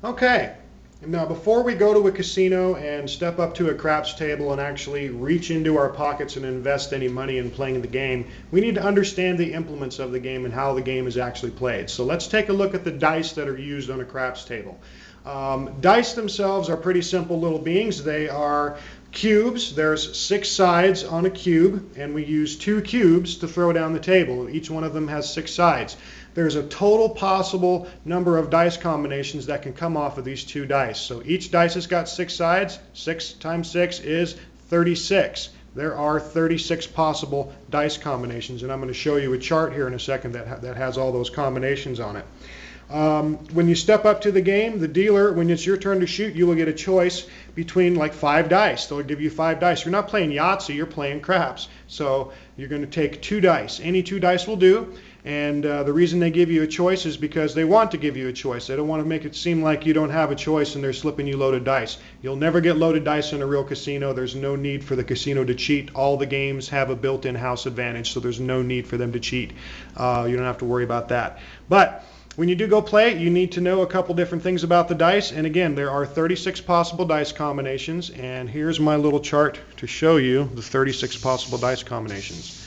Okay, now before we go to a casino and step up to a craps table and actually reach into our pockets and invest any money in playing the game, we need to understand the implements of the game and how the game is actually played. So let's take a look at the dice that are used on a craps table. Dice themselves are pretty simple little beings. They are cubes. There's 6 sides on a cube, and we use 2 cubes to throw down the table. Each one of them has 6 sides. There's a total possible number of dice combinations that can come off of these 2 dice. So each dice has got 6 sides. 6 times 6 is 36. There are 36 possible dice combinations, and I'm going to show you a chart here in a second that has all those combinations on it. When you step up to the game, the dealer, when it's your turn to shoot, you will get a choice between like 5 dice. They'll give you 5 dice. You're not playing Yahtzee, you're playing craps. So you're going to take 2 dice. Any 2 dice will do. And the reason they give you a choice is because they want to give you a choice. They don't want to make it seem like you don't have a choice and they're slipping you loaded dice. You'll never get loaded dice in a real casino. There's no need for the casino to cheat. All the games have a built-in house advantage, so there's no need for them to cheat. You don't have to worry about that. But when you do go play, you need to know a couple different things about the dice. And again, there are 36 possible dice combinations. And here's my little chart to show you the 36 possible dice combinations.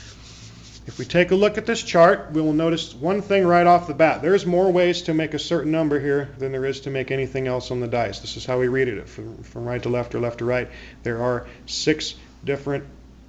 If we take a look at this chart, we will notice one thing right off the bat. There's more ways to make a certain number here than there is to make anything else on the dice. This is how we read it, from right to left or left to right. There are 6 different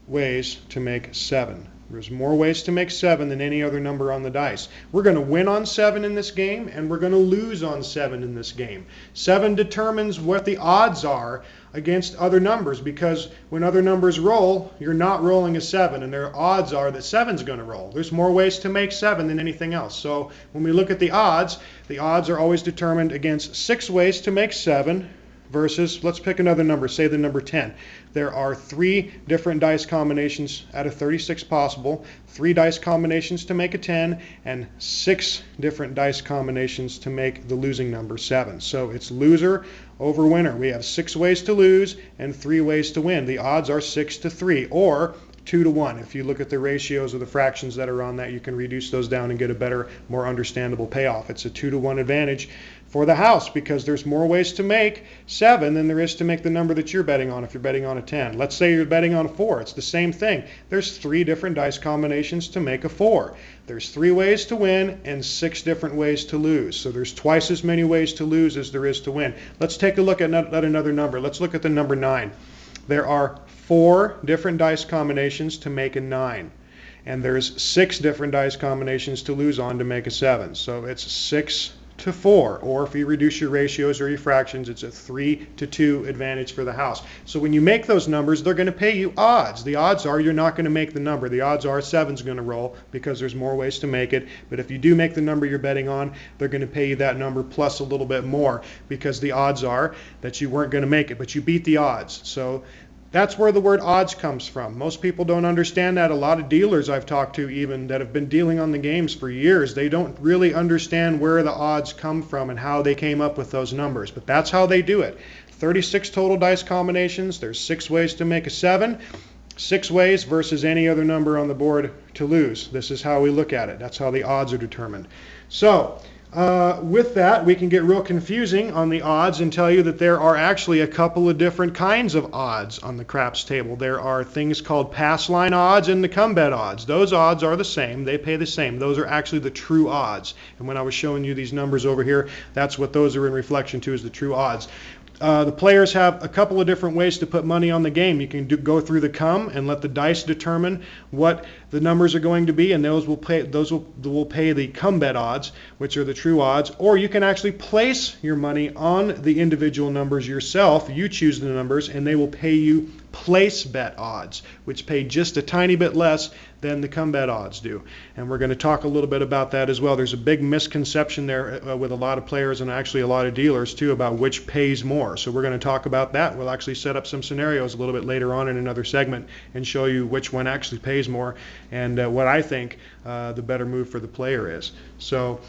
ways to make 7. There's more ways to make 7 than any other number on the dice. We're going to win on 7 in this game, and we're going to lose on 7 in this game. 7 determines what the odds are against other numbers, because when other numbers roll, you're not rolling a 7, and their odds are that 7's going to roll. There's more ways to make 7 than anything else. So when we look at the odds are always determined against 6 ways to make 7 versus, let's pick another number, say the number 10. There are 3 different dice combinations out of 36 possible, 3 dice combinations to make a 10, and 6 different dice combinations to make the losing number 7. So it's loser over winner. We have 6 ways to lose and 3 ways to win. The odds are 6 to 3, or 2 to 1. If you look at the ratios or the fractions that are on that, you can reduce those down and get a better, more understandable payoff. It's a 2 to 1 advantage for the house because there's more ways to make 7 than there is to make the number that you're betting on if you're betting on a 10. Let's say you're betting on a 4. It's the same thing. There's 3 different dice combinations to make a 4. There's 3 ways to win and 6 different ways to lose. So there's twice as many ways to lose as there is to win. Let's take a look at another number. Let's look at the number 9. There are 4 different dice combinations to make a 9. And there's 6 different dice combinations to lose on to make a 7. So it's 6 to 4, or if you reduce your ratios or your fractions, it's a 3 to 2 advantage for the house. So when you make those numbers, they're going to pay you odds. The odds are you're not going to make the number. The odds are 7's going to roll because there's more ways to make it. But if you do make the number you're betting on, they're going to pay you that number plus a little bit more because the odds are that you weren't going to make it, but you beat the odds. So that's where the word odds comes from. Most people don't understand that. A lot of dealers I've talked to even that have been dealing on the games for years, they don't really understand where the odds come from and how they came up with those numbers. But that's how they do it. 36 total dice combinations. There's 6 ways to make a 7. 6 ways versus any other number on the board to lose. This is how we look at it. That's how the odds are determined. So with that, we can get real confusing on the odds and tell you that there are actually a couple of different kinds of odds on the craps table. There are things called pass line odds and the come bet odds. Those odds are the same. They pay the same. Those are actually the true odds. And when I was showing you these numbers over here, that's what those are in reflection to, is the true odds. The players have a couple of different ways to put money on the game. You can go through the come and let the dice determine what the numbers are going to be, and those will pay the come bet odds, which are the true odds. Or you can actually place your money on the individual numbers yourself. You choose the numbers, and they will pay you place bet odds, which pay just a tiny bit less than the come bet odds do. And we're going to talk a little bit about that as well. There's a big misconception there with a lot of players and actually a lot of dealers too about which pays more. So we're going to talk about that. We'll actually set up some scenarios a little bit later on in another segment and show you which one actually pays more and what I think the better move for the player is. So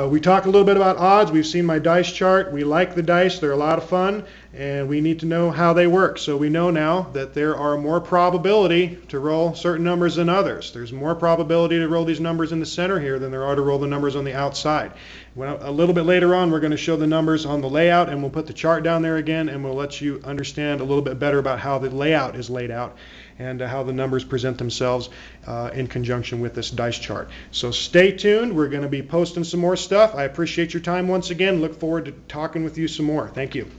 we talked a little bit about odds. We've seen my dice chart. We like the dice. They're a lot of fun, and we need to know how they work. So we know now that there are more probability to roll certain numbers than others. There's more probability to roll these numbers in the center here than there are to roll the numbers on the outside. A little bit later on, we're going to show the numbers on the layout, and we'll put the chart down there again, and we'll let you understand a little bit better about how the layout is laid out and how the numbers present themselves in conjunction with this dice chart. So stay tuned. We're going to be posting some more stuff. I appreciate your time once again. Look forward to talking with you some more. Thank you.